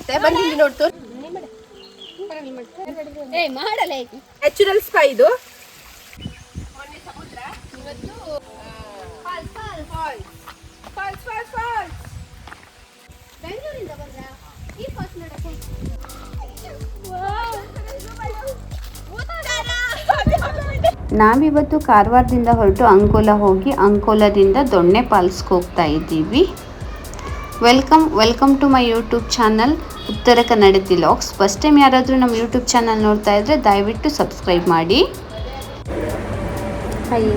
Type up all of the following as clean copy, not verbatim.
ಇರುತ್ತೆ. ಬನ್ನಿ ಇಲ್ಲಿ ನೋಡ್ತು ನ್ಯಾಚುರಲ್ ಸ್ಪೈ ಇದು. ಸಮುದ್ರ ಇವತ್ತು ಬೆಂಗಳೂರಿಂದ ಬಂದ್ರ ಈ ಫಾಲ್ಸ್ ನೋಡಕ್ಕೆ. ನಾವಿವತ್ತು ಕಾರವಾರದಿಂದ ಹೊರಟು ಅಂಕೋಲಾ ಹೋಗಿ ಅಂಕೋಲಾದಿಂದ ದೊಣ್ಣೆ ಫಾಲ್ಸ್ಗೆ ಹೋಗ್ತಾ ಇದ್ದೀವಿ. Welcome to my YouTube channel Uttara Kannadati vlogs. First time ಯಾರಾದರೂ ನಮ್ಮ ಯೂಟ್ಯೂಬ್ ಚಾನಲ್ ನೋಡ್ತಾ ಇದ್ದರೆ ದಯವಿಟ್ಟು ಸಬ್ಸ್ಕ್ರೈಬ್ ಮಾಡಿ. Hi,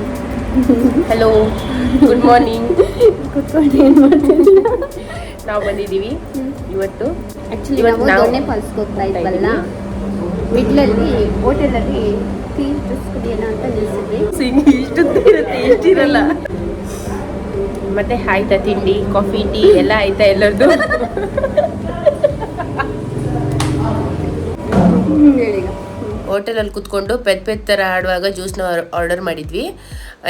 hello, good morning. ಕುತ್ಕೊಂಡು ಏನು ಮಾಡ್ತಿದ್ದೀವಿ? ನಾವು ಬಂದಿದ್ದೀವಿ ಇವತ್ತು. ಆ್ಯಕ್ಚುಲಿ ನಾವು ದೊಣ್ಣೆ ಫಾಲ್ಸ್ಗೆ ಹೋಗ್ತಾ ಇದ್ವಲ್ಲ, ಮಿಡ್ಲಲ್ಲಿ ಹೋಟೆಲಲ್ಲಿ ಟೀ ಜ್ಯೂಸ್ ಕುಡಿಯೋಣ ಅಂತ ನಿಲ್ಲಿಸಿದ್ವಿ. ಇಷ್ಟಿರಲ್ಲ. ಮತ್ತೆ ಆಯ್ತಾ ತಿಂಡಿ, ಕಾಫಿ, ಟೀ ಎಲ್ಲ ಆಯ್ತಾ ಎಲ್ಲರದ್ದು? ಹೋಟೆಲಲ್ಲಿ ಕುತ್ಕೊಂಡು ಪೆದ್ ಥರ ಆಡುವಾಗ ಜ್ಯೂಸ್ನ ಆರ್ಡರ್ ಮಾಡಿದ್ವಿ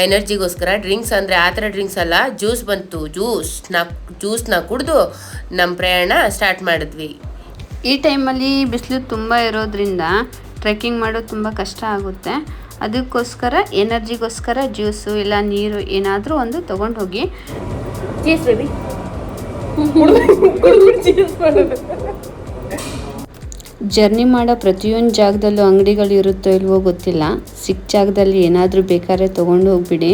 ಎನರ್ಜಿಗೋಸ್ಕರ. ಡ್ರಿಂಕ್ಸ್ ಅಂದರೆ ಆ ಥರ ಡ್ರಿಂಕ್ಸ್ ಅಲ್ಲ, ಜ್ಯೂಸ್ ಬಂತು. ಜ್ಯೂಸ್ನ ಕುಡಿದು ನಮ್ಮ ಪ್ರಯಾಣ ಸ್ಟಾರ್ಟ್ ಮಾಡಿದ್ವಿ. ಈ ಟೈಮಲ್ಲಿ ಬಿಸಿಲು ತುಂಬ ಇರೋದ್ರಿಂದ ಟ್ರೆಕ್ಕಿಂಗ್ ಮಾಡೋದು ತುಂಬ ಕಷ್ಟ ಆಗುತ್ತೆ. ಅದಕ್ಕೋಸ್ಕರ ಎನರ್ಜಿಗೋಸ್ಕರ ಜ್ಯೂಸು ಇಲ್ಲ ನೀರು ಏನಾದರೂ ಒಂದು ತೊಗೊಂಡು ಹೋಗಿ. ಚೀಸ್ ಬೇಬಿ ಜರ್ನಿ ಮಾಡೋ ಪ್ರತಿಯೊಂದು ಜಾಗದಲ್ಲೂ ಅಂಗಡಿಗಳು ಇರುತ್ತೋ ಇಲ್ವೋ ಗೊತ್ತಿಲ್ಲ. ಸಿಕ್ಕ ಜಾಗದಲ್ಲಿ ಏನಾದರೂ ಬೇಕಾದ್ರೆ ತೊಗೊಂಡು ಹೋಗ್ಬಿಡಿ,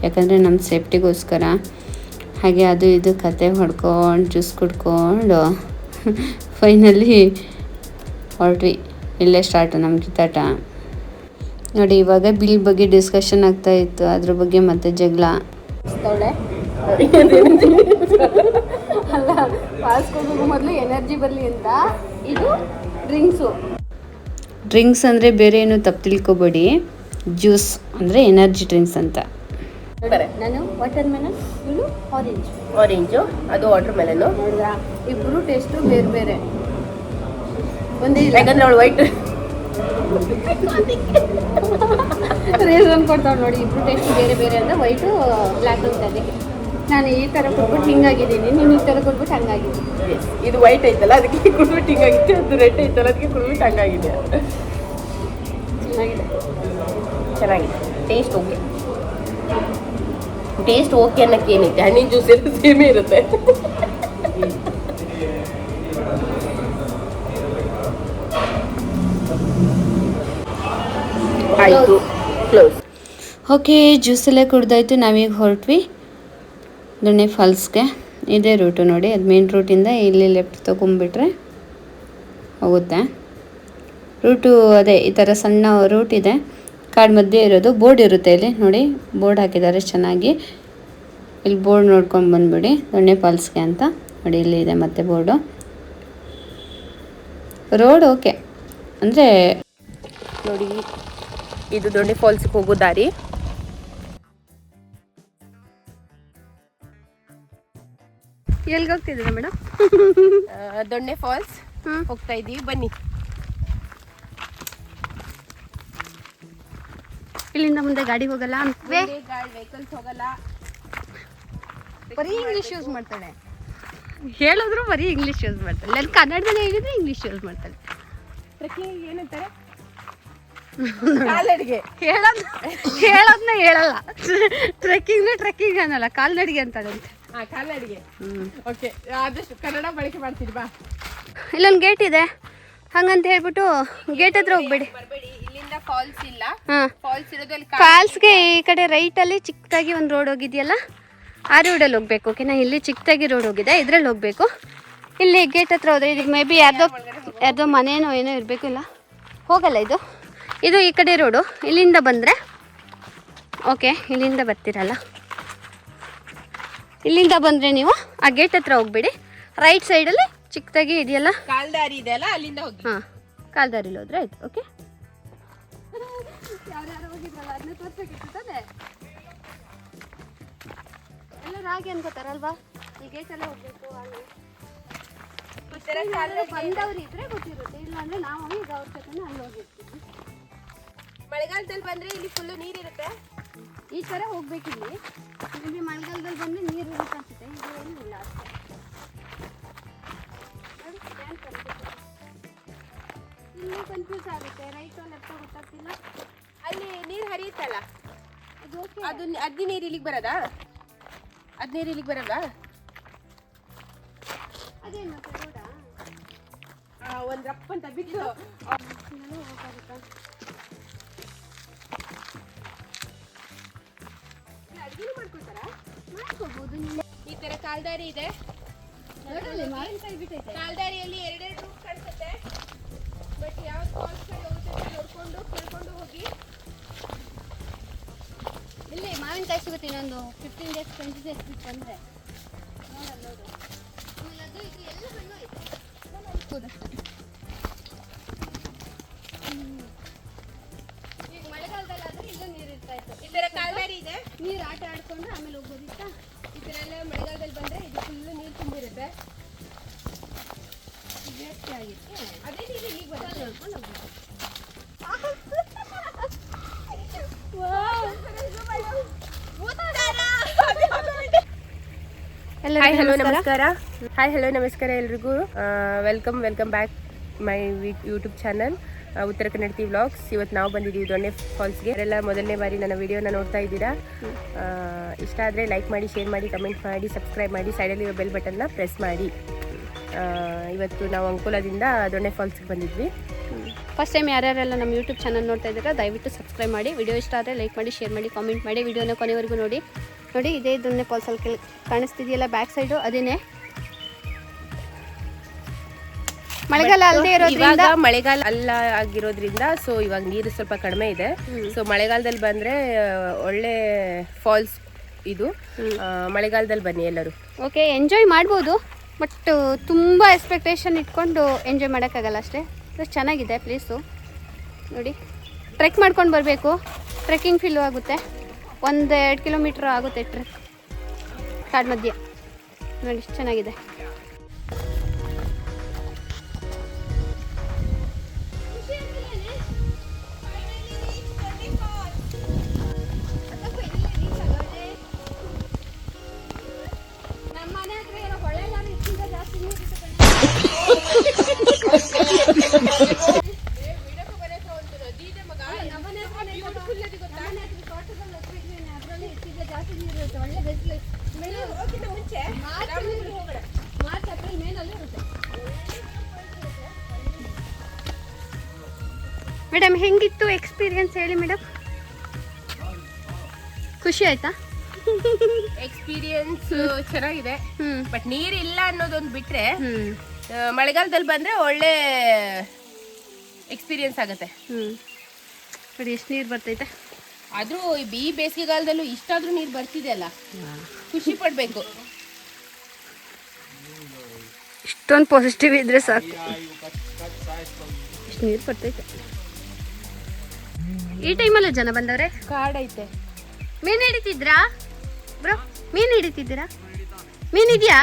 ಯಾಕಂದರೆ ನಮ್ಮ ಸೇಫ್ಟಿಗೋಸ್ಕರ. ಹಾಗೆ ಅದು ಇದು ಕತೆ ಹೊಡ್ಕೊಂಡು ಜ್ಯೂಸ್ ಕುಡ್ಕೊಂಡು ಫೈನಲಿ ಹೊರಟ್ವಿ. ಇಲ್ಲೇ ಸ್ಟಾರ್ಟು ನಮ್ಮ ಕಿತ್ತಾಟ. ನೋಡಿ, ಇವಾಗ ಬಿಲ್ ಬಗ್ಗೆ ಡಿಸ್ಕಷನ್ ಆಗ್ತಾ ಇತ್ತು, ಅದ್ರ ಬಗ್ಗೆ ಮತ್ತೆ ಜಗಳ. ಅಲ್ಲ, ಫಾಸ್ಟ್ ಹೋಗೋ ಮೊದಲು ಎನರ್ಜಿ ಬರಲಿ ಅಂತ ಇದು ಡ್ರಿಂಕ್ಸ್ ಅಂದರೆ ಬೇರೆ ಏನು ತಪ್ಪು ತಿಳ್ಕೊಬೇಡಿ. ಜ್ಯೂಸ್ ಅಂದರೆ ಎನರ್ಜಿ ಡ್ರಿಂಕ್ಸ್ ಅಂತ. ನಾನು ವಾಟರ್ ಮೆಲನ್, ಇದು ಆರೆಂಜು, ಅದು ವಾಟರ್ ಮೆಲನು. ನೋಡಿದ್ರಾ, ಇಬ್ಬರು ಟೇಸ್ಟು ಬೇರೆ ಬೇರೆ. ಒಂದೇ ಯಾಕಂದ್ರೆ ಅವಳು ವೈಟ್ ರೀಸನ್ ಕೊಡ್ತಾವೆ ನೋಡಿ. ಇಬ್ಬರು ಟೇಸ್ಟ್ ಬೇರೆ ಬೇರೆ ಅಂದರೆ ವೈಟು ಬ್ಲ್ಯಾಕ್ ಅಂತ. ಅದಕ್ಕೆ ನಾನು ಈ ಥರ ಕೊಟ್ಬಿಟ್ಟು ಹಿಂಗಾಗಿದ್ದೀನಿ, ನೀನು ಈ ಥರ ಕೊಟ್ಬಿಟ್ಟು ಹಂಗಾಗಿದ್ದೀನಿ. ಇದು ವೈಟ್ ಐತಲ್ಲ ಅದಕ್ಕೆ ಕುಡ್ಬಿಟ್ಟು ಹಿಂಗಾಗಿತ್ತು, ಅದು ರೆಡ್ ಐತಲ್ಲ ಅದಕ್ಕೆ ಕುಡ್ಬಿಟ್ಟು ಹಂಗಾಗಿದೆ. ಚೆನ್ನಾಗಿದೆ ಟೇಸ್ಟ್. ಓಕೆ ಅನ್ನೋಕ್ಕೆ ಏನೈತೆ, ಹಣ್ಣಿನ ಜ್ಯೂಸ್ ಎಲ್ಲ ಸೇಮೇ ಇರುತ್ತೆ. ಆಯಿತು, ಕ್ಲೋಸ್. ಓಕೆ, ಜ್ಯೂಸೆಲ್ಲ ಕುಡ್ದಾಯ್ತು. ನಾವೀಗ ಹೊರಟ್ವಿ ದೊಣ್ಣೆ ಫಾಲ್ಸ್ಗೆ. ಇದೇ ರೂಟು ನೋಡಿ, ಅದು ಮೇನ್ ರೂಟಿಂದ ಇಲ್ಲಿ ಲೆಫ್ಟ್ ತೊಗೊಂಬಿಟ್ರೆ ಹೋಗುತ್ತೆ. ರೂಟು ಅದೇ ಈ ಥರ ಸಣ್ಣ ರೂಟ್ ಇದೆ, ಕಾಡು ಮಧ್ಯೆ ಇರೋದು. ಬೋರ್ಡ್ ಇರುತ್ತೆ ಇಲ್ಲಿ ನೋಡಿ, ಬೋರ್ಡ್ ಹಾಕಿದ್ದಾರೆ ಚೆನ್ನಾಗಿ. ಇಲ್ಲಿ ಬೋರ್ಡ್ ನೋಡ್ಕೊಂಡು ಬಂದುಬಿಡಿ, ದೊಣ್ಣೆ ಫಾಲ್ಸ್ಗೆ ಅಂತ ನೋಡಿ. ಇಲ್ಲಿ ಇದೆ ಮತ್ತೆ ಬೋರ್ಡು. ರೋಡ್ ಓಕೆ ಅಂದರೆ ನೋಡಿ, ಇದು ದೊಣ್ಣೆ ಫಾಲ್ಸ್ಗೆ ಹೋಗೋ ದಾರಿ. ಎಲ್ಲಿಗೆ ಹೋಗ್ತಿದ್ದೀರಾ ಮೇಡಮ್? ದೊಣ್ಣೆ ಫಾಲ್ಸ್ ಹೋಗ್ತಾ ಇದ್ದೀವಿ, ಬನ್ನಿ. ಇಲ್ಲಿಂದ ಮುಂದೆ ಗಾಡಿ ಹೋಗಲ್ಲ, ವೆಹಿಕಲ್ಸ್ ಹೋಗಲ್ಲ. ಬರೀ ಇಂಗ್ಲೀಷ್ ಯೂಸ್ ಮಾಡ್ತಾಳೆ. ಹೇಳಿದ್ರು ಬರೀ ಇಂಗ್ಲೀಷ್ ಯೂಸ್ ಮಾಡ್ತಾಳೆ. ಅಲ್ಲಿ ಕನ್ನಡದಲ್ಲಿ ಹೇಳಿದ್ರೆ ಇಂಗ್ಲೀಷ್ ಯೂಸ್ ಮಾಡ್ತಾಳೆ. ಟ್ರೆಕ್ಕಿಂಗ್ ಏನಂತಾರೆ? ಕಾಲ್ನಡಿಗೆ. ಹೇಳೋದನ್ನ ಹೇಳಲ್ಲ. ಟ್ರೆಕ್ಕಿಂಗ್ ಅನ್ನಲ್ಲ, ಕಾಲ್ನಡಿಗೆ ಅಂತಾರಂತೆ. ಕಾಲ್ನಡಿಗೆ. ಓಕೆ, ಆದಷ್ಟು ಕನ್ನಡ ಬಳಕೆ ಮಾಡ್ತೀರಿ ಬಾ. ಇಲ್ಲೊಂದು ಗೇಟ್ ಇದೆ, ಹಂಗಂತ ಹೇಳ್ಬಿಟ್ಟು ಗೇಟ್ ಹತ್ರ ಹೋಗ್ಬೇಡಿ. ಇಲ್ಲಿಂದ ಫಾಲ್ಸ್ ಇಲ್ಲ. ಫಾಲ್ಸ್ ಇರೋದು ಅಲ್ಲಿ. ಫಾಲ್ಸ್ಗೆ ಈ ಕಡೆ ರೈಟಲ್ಲಿ ಚಿಕ್ಕದಾಗಿ ಒಂದು ರೋಡ್ ಹೋಗಿದೆಯಲ್ಲ, ಆ ರೋಡಲ್ಲಿ ಹೋಗ್ಬೇಕು. ಓಕೆನಾ? ಇಲ್ಲಿ ಚಿಕ್ಕದಾಗಿ ರೋಡ್ ಹೋಗಿದೆ, ಇದ್ರಲ್ಲಿ ಹೋಗಬೇಕು. ಇಲ್ಲಿ ಗೇಟ್ ಹತ್ರ ಹೋದರೆ ಇದಕ್ಕೆ ಮೇ ಬಿ ಯಾರ್ದೋ ಮನೇನೋ ಏನೋ ಇರಬೇಕು. ಇಲ್ಲ, ಹೋಗಲ್ಲ ಇದು ಈ ಕಡೆ ರೋಡು. ಇಲ್ಲಿಂದ ಬಂದರೆ ಓಕೆ, ಇಲ್ಲಿಂದ ಬರ್ತೀರಲ್ಲ, ಇಲ್ಲಿಂದ ಬಂದರೆ ನೀವು ಆ ಗೇಟ್ ಹತ್ರ ಹೋಗ್ಬೇಡಿ. ರೈಟ್ ಸೈಡಲ್ಲಿ ಚಿಕ್ಕದಾಗಿ ಇದೆಯಲ್ಲ, ಕಾಲ್ದಾರಿ ಇದೆಯಲ್ಲ, ಅಲ್ಲಿಂದ ಹೋಗಿ. ಹಾಂ, ಕಾಲ್ದಾರಿಲಿ ಹೋದ್ರೆ ಆಯ್ತು. ಓಕೆ, ಯಾರ್ಯಾರು ಹೋಗಿದ್ರಲ್ಲ ಅದನ್ನ ತೋರಿಸಬೇಕಿರ್ತದೆ. ಎಲ್ಲರೂ ಹಾಗೆ ಅನ್ಕೋತಾರಲ್ವಾ, ಈ ಗೇಟಲ್ಲೇ ಹೋಗ್ಬೇಕು. ಬಂದವ್ರು ಇದ್ರೆ ಗೊತ್ತಿರುತ್ತೆ, ಇಲ್ಲಾಂದ್ರೆ ನಾವು ಈಗ ಅವ್ರ ಜೊತೆ ಅಲ್ಲಿ ಹೋಗಿರ್ತೀವಿ. ಮಳೆಗಾಲದಲ್ಲಿ ಬಂದ್ರೆ ಇಲ್ಲಿ ಫುಲ್ಲು ನೀರಿರುತ್ತೆ. ಈ ಥರ ಹೋಗ್ಬೇಕಿಲ್ಲಿ. ಇಲ್ಲಿ ಮಳೆಗಾಲದಲ್ಲಿ ಬಂದರೆ ನೀರು ಇರುತ್ತೆ ಅನ್ಸುತ್ತೆ, ಇದು ಏನಿಲ್ಲ ಅಷ್ಟೇ. ಕನ್ಫ್ಯೂಸ್ ಆಗುತ್ತೆ, ರೈಟ್ ಲೆಫ್ಟ್ ಗೊತ್ತಾಗ್ತಿಲ್ಲ. ಅಲ್ಲಿ ನೀರು ಹರಿಯುತ್ತಲ್ಲ, ಅದು ಓಕೆ. ಅದ್ನ ನೀರು ಇಲ್ಲಿಗೆ ಬರೋದಾ? ಅದ್ ನೀರು ಇಲ್ಲಿಗೆ ಬರಲ್ವಾ? ಅದೇನು ಮತ್ತೆ ರೋಡಾ? ಒಂದು ರಪ್ಪ ಅಂತ ಬಿಟ್ಟು ನಾನು ಹೋಗ್ಬೇಕಾಗುತ್ತಾ? ಅಡುಗೆನೂ ಮಾಡ್ಕೊಳ್ತಾರಾ? ಮಾಡ್ಕೋಬೋದು. ಈ ಥರ ಕಾಲ್ದಾರಿ ಇದೆ. ನೋಡಲ್ಲಿ ಮಾವಿನಕಾಯಿ ಬಿಟ್ಟೈತೆ. ಕಾಲ್ದಾರಿಯಲ್ಲಿ ಎರಡೆರಡು ರೂಟ್ ಕಾಣಿಸುತ್ತೆ. ಬಟ್ ಯಾವ್ದು ಫಾಲ್ಸ್ ಕಡೆ ಹೋಗುತ್ತೆ ನೋಡ್ಕೊಂಡು ಕೇಳ್ಕೊಂಡು ಹೋಗಿ. ಇಲ್ಲಿ ಮಾವಿನಕಾಯಿ ಸಿಗುತ್ತೆ ಇನ್ನೊಂದು 15 ಡೇಸ್ 20 ಡೇಸ್ ಬಿಟ್ಟು ಬಂದರೆ. ನೋಡು ಆಮೇಲೆ ಅದು ಇದು ಎಲ್ಲ ಹಣ್ಣು ಐತೆ. ಹೌದಷ್ಟೇ. ಈಗ ಮಳೆಗಾಲದಲ್ಲಾದರೆ ಇಲ್ಲೂ ನೀರು ಇರ್ತಾ ಇತ್ತು. ಈ ಥರ ಕಾಲ್ದಾರಿ ಇದೆ. ನೀರು ಆಟ ಆಡ್ಕೊಂಡು ಆಮೇಲೆ ಹೋಗ್ಬೋದಿತ್ತಾ. ಈ ಥರ ಎಲ್ಲ ಮಳೆಗಾಲದಲ್ಲಿ ಬಂದರೆ ಇದು ಫುಲ್ಲು ನೀರು ತುಂಬಿರುತ್ತೆ. ಜಾಸ್ತಿ ಆಗಿತ್ತು. ಅದೇ ನೀರು ಇಲ್ಲಿಗೆ ಬರುತ್ತೆ. ನೋಡ್ಕೊಂಡು ಹೋಗ್ಬೋದು. ಹಾಯ್ ಹಲೋ ನಮಸ್ಕಾರ. ಹಾಯ್ ಹಲೋ ನಮಸ್ಕಾರ ಎಲ್ರಿಗೂ. Welcome back my YouTube channel Uttara Kannada vlogs. ಇವತ್ತು ನಾವು ಬಂದಿದ್ದೀವಿ ದೊಣ್ಣೆ ಫಾಲ್ಸ್ಗೆ. ಅವರೆಲ್ಲ ಮೊದಲನೇ ಬಾರಿ ನನ್ನ ವಿಡಿಯೋನ ನೋಡ್ತಾ ಇದ್ದೀರಾ. ಇಷ್ಟ ಆದರೆ ಲೈಕ್ ಮಾಡಿ, ಶೇರ್ ಮಾಡಿ, ಕಮೆಂಟ್ ಮಾಡಿ, ಸಬ್ಸ್ಕ್ರೈಬ್ ಮಾಡಿ, ಸೈಡಲ್ಲಿರೋ ಬೆಲ್ ಬಟನ್ನ ಪ್ರೆಸ್ ಮಾಡಿ. ಇವತ್ತು ನಾವು ಅಂಕೋಲಾದಿಂದ ದೊಣ್ಣೆ ಫಾಲ್ಸ್ಗೆ ಬಂದಿದ್ವಿ. ಫಸ್ಟ್ ಟೈಮ್ ಯಾರ್ಯಾರೆಲ್ಲ ನಮ್ಮ ಯೂಟ್ಯೂಬ್ ಚಾನಲ್ ನೋಡ್ತಾ ಇದ್ದೀರಾ ದಯವಿಟ್ಟು ಸಬ್ಸ್ಕ್ರೈಬ್ ಮಾಡಿ, ವಿಡಿಯೋ ಇಷ್ಟ ಆದರೆ ಲೈಕ್ ಮಾಡಿ, ಶೇರ್ ಮಾಡಿ, ಕಾಮೆಂಟ್ ಮಾಡಿ, ವಿಡಿಯೋನ ಕೊನೆವರೆಗೂ ನೋಡಿ. ಇದೇ ದೊಣ್ಣೆ ಫಾಲ್ಸಲ್ಲಿ ಕಾಣಿಸ್ತಿದೆಯಲ್ಲ ಬ್ಯಾಕ್ ಸೈಡು, ಅದೇನೆ ಮಳೆಗಾಲ ಅಲ್ಲದೆ ಇರೋದ್ರಿಂದ, ಇವಾಗ ಮಳೆಗಾಲ ಅಲ್ಲ ಆಗಿರೋದ್ರಿಂದ ಸೊ ಇವಾಗ ನೀರು ಸ್ವಲ್ಪ ಕಡಿಮೆ ಇದೆ. ಸೊ ಮಳೆಗಾಲದಲ್ಲಿ ಬಂದರೆ ಒಳ್ಳೆ ಫಾಲ್ಸ್ ಇದು. ಮಳೆಗಾಲದಲ್ಲಿ ಬನ್ನಿ ಎಲ್ಲರೂ. ಓಕೆ ಎಂಜಾಯ್ ಮಾಡ್ಬೋದು. ಬಟ್ ತುಂಬ ಎಕ್ಸ್ಪೆಕ್ಟೇಷನ್ ಇಟ್ಕೊಂಡು ಎಂಜಾಯ್ ಮಾಡೋಕ್ಕಾಗಲ್ಲ ಅಷ್ಟೇ. ಚೆನ್ನಾಗಿದೆ ಪ್ಲೇಸು ನೋಡಿ. ಟ್ರೆಕ್ ಮಾಡ್ಕೊಂಡು ಬರಬೇಕು. ಟ್ರೆಕ್ಕಿಂಗ್ ಫೀಲ್ ಆಗುತ್ತೆ. 1-2 ಕಿಲೋಮೀಟ್ರ್ ಆಗುತ್ತೆ ಟ್ರೆಕ್ ಕಾಡು ಮಧ್ಯೆ. ನೋಡಿ ಎಷ್ಟು ಚೆನ್ನಾಗಿದೆ. ನಮ್ಮ ಮನೆ ಹತ್ರ ಏನೋ ಹೊಳೆಗಾಲ ಇದಕ್ಕಿಂತ ಜಾಸ್ತಿ ನೀರು ಇರುತ್ತೆ. ಮೇಡಮ್ ಹೆಂಗಿತ್ತು ಎಕ್ಸ್ಪೀರಿಯನ್ಸ್ ಹೇಳಿ ಮೇಡಮ್? ಖುಷಿ ಆಯ್ತಾ? ಎಕ್ಸ್ಪೀರಿಯನ್ಸ್ ಚೆನ್ನಾಗಿದೆ. ಹ್ಞೂ ಬಟ್ ನೀರಿಲ್ಲ ಅನ್ನೋದೊಂದು ಬಿಟ್ರೆ ಹ್ಞೂ ಮಳೆಗಾಲದಲ್ಲಿ ಬಂದರೆ ಒಳ್ಳೆ ಎಕ್ಸ್ಪೀರಿಯನ್ಸ್ ಆಗುತ್ತೆ. ನೋಡಿ ಎಷ್ಟು ನೀರು ಬರ್ತೈತೆ. ಆದರೂ ಈ ಬೇಸಿಗೆಗಾಲದಲ್ಲೂ ಇಷ್ಟಾದ್ರೂ ನೀರು ಬರ್ತಿದೆಯಲ್ಲ, ಖುಷಿ ಪಡಬೇಕು. ಇಷ್ಟೊಂದು ಪಾಸಿಟಿವ್ ಇದ್ರೆ ಸಾಕು. ಇಷ್ಟು ನೀರು ಬರ್ತೈತೆ. ಈ ಟೈಮಲ್ಲ ಜನ ಬಂದವ್ರೆ. ಕಾಡೈತೆ. ಮೀನು ಹಿಡಿತಿದ್ರಾ ಬ್ರೋ? ಮೀನು ಹಿಡಿತಿದ್ದೀರಾ? ಮೀನಿದೆಯಾ?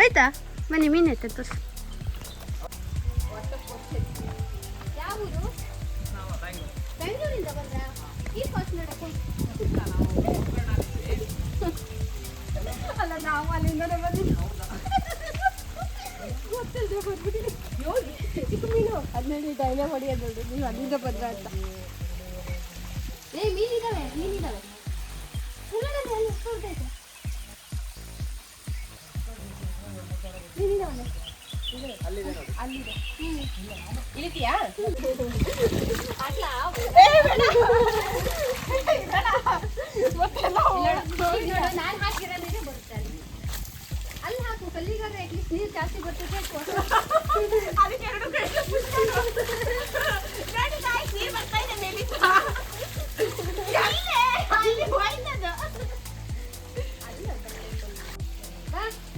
ಆಯ್ತಾ ಬನ್ನಿ, ಮೀನು ಐತೆ ತೋರಿಸಿ. ಯಾವ ಊರು? ಬೆಂಗಳೂರಿಂದ ಬಂದ್ರಾ? ಈ ಫಾಲ್ಸ್ ನೋಡಕ್ಕೆ? ಅಲ್ಲ ನಾವು ಅಲ್ಲಿಂದನೇ ಬಂದಿದ್ದು. ಗೊತ್ತಿಲ್ಲದೆ ಬಂದ್ಬಿಟ್ಟಿದೆ. ಚಿಕ್ಕ ಮೀನು ಅದನ್ನ ಡೈಲೆ ಹೊಡಿಯೋದು ನೋಡಿ, ನೀವು ಅಲ್ಲಿಂದ ಬಂದ್ರ ಅಂತ. ಮೀನಿದಾವೆ ಮೀನಿದಾವೆ. ಅಲ್ಲಿ ಎಷ್ಟು ಹೊಡ್ತೈತೆ ಮೀನಿದಾವೆ. ಅಲ್ಲಿದೆ ಇಳಿತೀಯಾ? ನಾನು ಹಾಕಿರೋದೇ ಬರುತ್ತೆ ಅಲ್ಲಿ. ಅಲ್ಲಿ ಹಾಕು ಕಲ್ಲಿಗಾದ್ರೆ ಅಟ್ಲೀಸ್ಟ್ ನೀರು ಜಾಸ್ತಿ ಬರ್ತದೆ.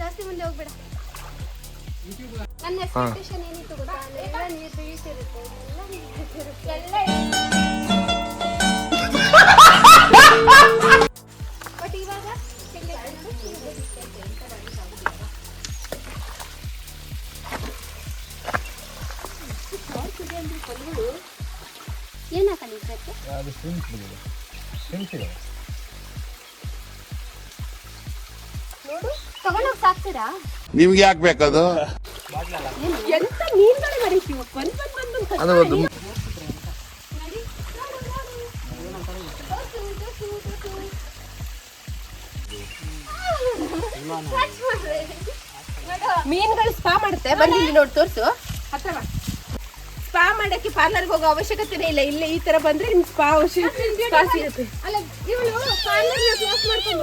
ಜಾಸ್ತಿ ಮುಂದೆ ಹೋಗ್ಬೇಡ. ನನ್ನ ಎಕ್ಸ್ಪೆಕ್ಟೇಷನ್ ಏನಿತ್ತು ಗೊತ್ತಾ? ಎಲ್ಲ ನೀರು ಬೀಳ್ತಿರುತ್ತೆ, ಎಲ್ಲ ನೀರು ಬೀಳ್ತಿರುತ್ತೆ, ಬಟ್ ಇವಾಗ ಏನಾಕಲ್ಲ ಇದಕ್ಕೆ ನೋಡು ತಗೊಂಡೋಗಿ ಸಾಕ್ತೀರಾ? ನಿಮ್ಗೆ ಯಾಕೆ ಬೇಕದು? ಎಂತ ಮೀನುಗಳು ಮರೀತೀವಿ. ಬಂದ್ ಅದು ಒಂದು ಮೀನುಗಳು ಸ್ಪಾ ಮಾಡುತ್ತೆ, ಬಂದು ಇಲ್ಲಿ ನೋಡಿ ತೋರ್ಸು. ಹತ್ರ ಬಾ. ಸ್ಪಾ ಮಾಡಕ್ಕೆ ಪಾರ್ಲರ್ಗೆ ಹೋಗೋ ಅವಶ್ಯಕತೆನೇ ಇಲ್ಲ. ಇಲ್ಲೇ ಈ ತರ ಬಂದ್ರೆ ನಿಮ್ ಸ್ಪಾ ಸ್ಪಾ ಸಿಗುತ್ತೆ. ಅಲ್ಲ ಇವಳು ಪಾರ್ಲರ್ನ ಕ್ಲೋಸ್ ಮಾಡ್ಕೊಂಡು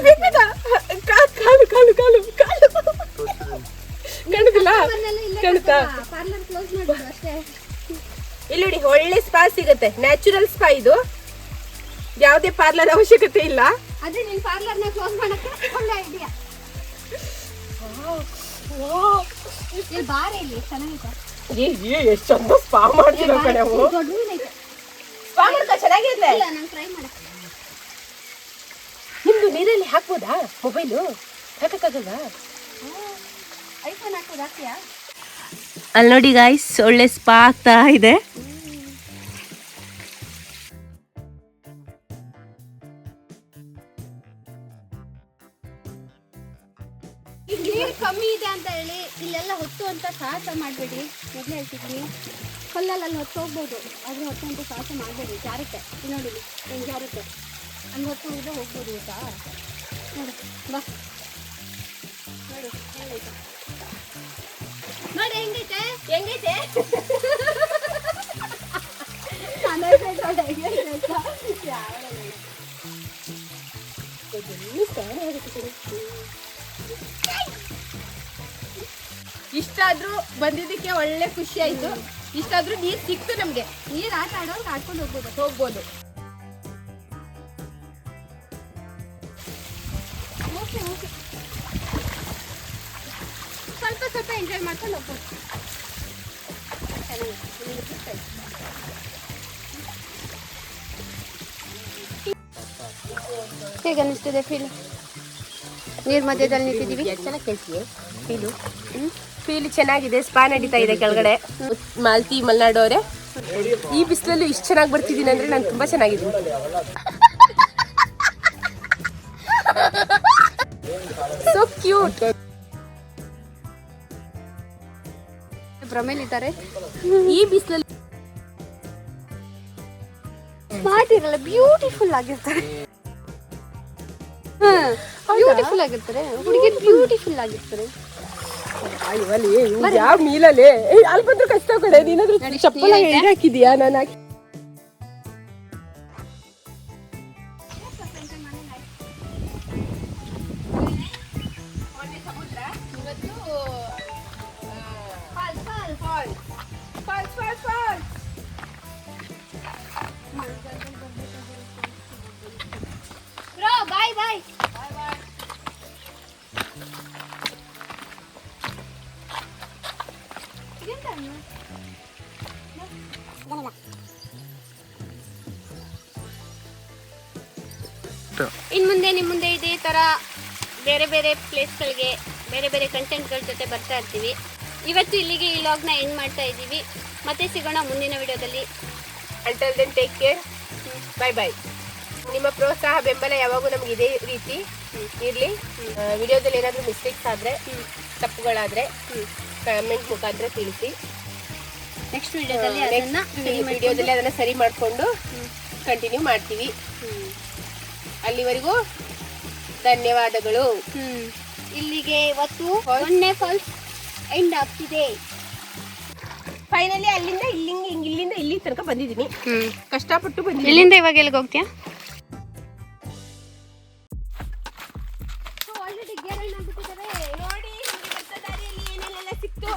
ಕಾಲು ಕಾಲು ಕಾಲು ಕಾಲು ಕಾಣುದಿಲ್ಲ? ಕಾಣುತ್ತಾ? ಪಾರ್ಲರ್ ಕ್ಲೋಸ್ ಮಾಡೋದು ಅಷ್ಟೇ. ಇಲ್ಲಿ ನೋಡಿ, ಒಳ್ಳೆ ಸ್ಪಾ ಸಿಗುತ್ತೆ. ನ್ಯಾಚುರಲ್ ಸ್ಪಾ ಇದು. ಯಾವುದೇ ಪಾರ್ಲರ್ ಅವಶ್ಯಕತೆ ಇಲ್ಲ. ಅದೇ ನೀನ್ ಪಾರ್ಲರ್ನ ಕ್ಲೋಸ್ ಮಾಡಕ್ಕೆ ಒಳ್ಳೆ ಐಡಿಯಾ. ಇಲ್ಲಿ ಬಾರ ಇಲ್ಲಿ ಚೆನ್ನಾಗೈತೆ. ಎಷ್ಟು ಚಂದ ಸ್ಪಾ ಮಾಡ್ತೀರ ಕಡೆ. ದೊಡ್ಡದೈತೆ. ಸ್ಪಾ ಮಾಡ್ಕ ಚೆನ್ನಾಗಿದೆ. ಇಲ್ಲ ನಾನು ಟ್ರೈ ಮಾಡಕ್ಕೆ. ನಿಮ್ದು ನೀರಲ್ಲಿ ಹಾಕ್ಬೋದಾ ಮೊಬೈಲು? ಹಾಕಕ್ಕಾಗಲ್ಲ? ಐಫೋನ್ ಹಾಕೋದು ಹಾಕ್ತೀಯಾ? ಅಲ್ಲಿ ನೋಡಿ ಗಾಯ್ಸ್, ಒಳ್ಳೆ ಸ್ಪಾ ಆಗ್ತಾ ಇದೆ. ನೀರು ಕಮ್ಮಿ ಇದೆ ಅಂತ ಹೇಳಿ ಇಲ್ಲೆಲ್ಲ ಹೊತ್ತು ಅಂತ ಸಾಹಸ ಮಾಡಬೇಡಿ. ಮೊದಲೇ ಹೇಳ್ತಿದ್ದೀನಿ, ಕಲ್ಲಲ್ಲಿ ಹೊತ್ತು ಹೋಗ್ಬೋದು, ಆದರೆ ಹೊತ್ತು ಅಂತ ಸಾಹಸ ಮಾಡಬೇಡಿ. ಜಾರುತ್ತೆ. ಇಲ್ಲಿ ನೋಡಿ, ಹೆಂಗೆ ಜಾರುತ್ತೆ. ಅಲ್ಲಿ ಹೊತ್ತು ಹೋಗಿದ್ರೆ ಹೋಗ್ಬೋದು ಗೊತ್ತಾ? ನೋಡು ಬಾ, ನೋಡು ಹೆಂಗೈತೆ, ನೋಡಿ ಹೆಂಗೈತೆ ಹೆಂಗೈತೆ. ಇಷ್ಟಾದ್ರೂ ಬಂದಿದ್ದಕ್ಕೆ ಒಳ್ಳೆ ಖುಷಿ ಆಯ್ತು. ಇಷ್ಟಾದ್ರೂ ನೀರ್ ಸಿಕ್ತು ನಮ್ಗೆ. ನೀರು ಆಟ ಆಡೋರು ಆಡ್ಕೊಂಡು ಹೋಗ್ಬೋದು. ಓಕೆ ಓಕೆ, ಸ್ವಲ್ಪ ಸ್ವಲ್ಪ ಎಂಜಾಯ್ ಮಾಡ್ಕೊಂಡು ಹೋಗ್ಬೋದು. ಹೇಗೆ ಅನ್ನಿಸ್ತಿದೆ ಫೀಲ್? ನೀರ್ ಮಧ್ಯದಲ್ಲಿ ನಿಂತಿದ್ದೀವಿ. ಚೆನ್ನಾಗಿ ಕೇಳ್ತೀವಿ. ಫೀಲ್ ಚೆನ್ನಾಗಿದೆ. ಸ್ಪಾ ನಡೀತಾ ಇದೆ ಕೆಳಗಡೆ. ಮಾಲ್ತಿ ಮಲ್ನಾಡು ಅವರೇ, ಈ ಬಿಸಿಲಲ್ಲೂ ಇಷ್ಟು ಚೆನ್ನಾಗಿ ಬರ್ತಿದ್ದೀನಿ ಅಂದ್ರೆ ನಾನು ತುಂಬಾ ಚೆನ್ನಾಗಿದ್ದೀನಿ. So cute. ಭ್ರಮೇಲಿದ್ದಾರೆ. ಈ ಬಿಸಿಲಲ್ಲಿ ಸ್ಮಾರ್ಟ್ ಇರಲ್ಲ, ಬ್ಯೂಟಿಫುಲ್ ಆಗಿರ್ತಾರೆ. ಬ್ಯೂಟಿಫುಲ್ ಆಗಿರ್ತಾರೆ ಹುಡುಗಿ, ಬ್ಯೂಟಿಫುಲ್ ಆಗಿರ್ತಾರೆ. ಯಾವ ಮೀಲಲ್ಲಿ ಅಲ್ಲಿ ಬಂದ್ರು ಕಷ್ಟ ಕಡೆ. ನೀನಾದ್ರೂ ಚಪ್ಪಲ ಹಾಕಿದೀಯಾ? ನಾನು ಹಾಕಿ ಬಾಯ್ ಬಾಯ್. ಇನ್ನು ಮುಂದೆ ನಿಮ್ಮ ಮುಂದೆ ಇದೇ ಥರ ಬೇರೆ ಬೇರೆ ಪ್ಲೇಸ್ಗಳಿಗೆ ಬೇರೆ ಬೇರೆ ಕಂಟೆಂಟ್ಗಳ ಜೊತೆ ಬರ್ತಾ ಇರ್ತೀವಿ. ಇವತ್ತು ಇಲ್ಲಿಗೆ ಈ ವ್ಲಾಗ್ನ ಎಂಡ್ ಮಾಡ್ತಾ ಇದ್ದೀವಿ. ಮತ್ತೆ ಸಿಗೋಣ ಮುಂದಿನ ವಿಡಿಯೋದಲ್ಲಿ. Until then take care. Bye bye. ನಿಮ್ಮ ಪ್ರೋತ್ಸಾಹ ಬೆಂಬಲ ಯಾವಾಗೂ ನಮ್ಗೆ ಇದೇ ರೀತಿ ಇರಲಿ. ವಿಡಿಯೋದಲ್ಲಿ ಏನಾದರೂ ಮಿಸ್ಟೇಕ್ಸ್ ಆದರೆ, ತಪ್ಪುಗಳಾದರೆ ಕಮೆಂಟ್ ಮುಖಾಂತರ ತಿಳಿಸಿ. ನೆಕ್ಸ್ಟ್ ವಿಡಿಯೋದಲ್ಲಿ ಅದನ್ನು ಸರಿ ಮಾಡಿಕೊಂಡು ಕಂಟಿನ್ಯೂ ಮಾಡ್ತೀವಿ. ಅಲ್ಲಿವರೆಗೂ ಧನ್ಯವಾದಗಳು. ಇಲ್ಲಿಗೆ ಇವತ್ತು ಮೊನ್ನೆ ಫಾಲ್ಸ್ ಎಂಡ್ ಆಗ್ತಿದೆ. ಫೈನಲಿ ಅಲ್ಲಿಂದ ಇಲ್ಲಿಂದ ಇಲ್ಲಿ ತನಕ ಬಂದಿದ್ದೀನಿ. ಕಷ್ಟಪಟ್ಟು ಬಂದಿದ್ದೀನಿ. ಇಲ್ಲಿಂದ ಇವಾಗ ಎಲ್ಲಿಗೆ ಹೋಗ್ತೀಯಾ? ಆಲ್ರೆಡಿ ಗೇರ್ ಹಣ್ಣು ಆಗ್ಬಿಟ್ಟಿದ್ದಾರೆ ನೋಡಿ. ದಾರಿಯಲ್ಲಿ ಏನೇನೆಲ್ಲ ಸಿಕ್ತು.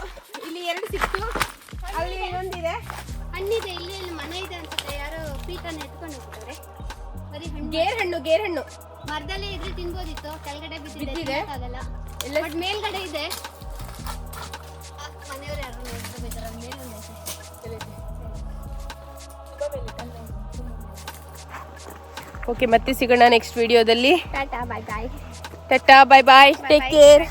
ಇಲ್ಲಿ 2 ಸಿಕ್ತು, ಅಲ್ಲಿ ಇನ್ನೊಂದಿದೆ. ಹಣ್ಣಿದೆ. ಇಲ್ಲಿ ಮನೆ ಇದೆ ಅನ್ಸುತ್ತೆ. ಯಾರೋ ಪೀಟನ್ನು ಎತ್ಕೊಂಡು ಹೋಗ್ತಾರೆ. ಬರೀ ಗೇರ್ ಹಣ್ಣು ಮರದಲ್ಲಿ ಇದ್ರೆ ತಿನ್ಬೋದಿತ್ತು. ಕೆಳಗಡೆ ಬಿದ್ದಿದೆ. ಆಗಲ್ಲ. ಬಟ್ ಮೇಲ್ಗಡೆ ಇದೆ. ಮನೆಯವ್ರು ಯಾರು ನೋಡ್ಕೋಬೇಕಾರೆ ಮೇಲೊಂದು ಓಕೆ, ಮತ್ತೆ ಸಿಗೋಣ ನೆಕ್ಸ್ಟ್ ವಿಡಿಯೋದಲ್ಲಿ. Tata bye bye. Tata bye bye. Take care.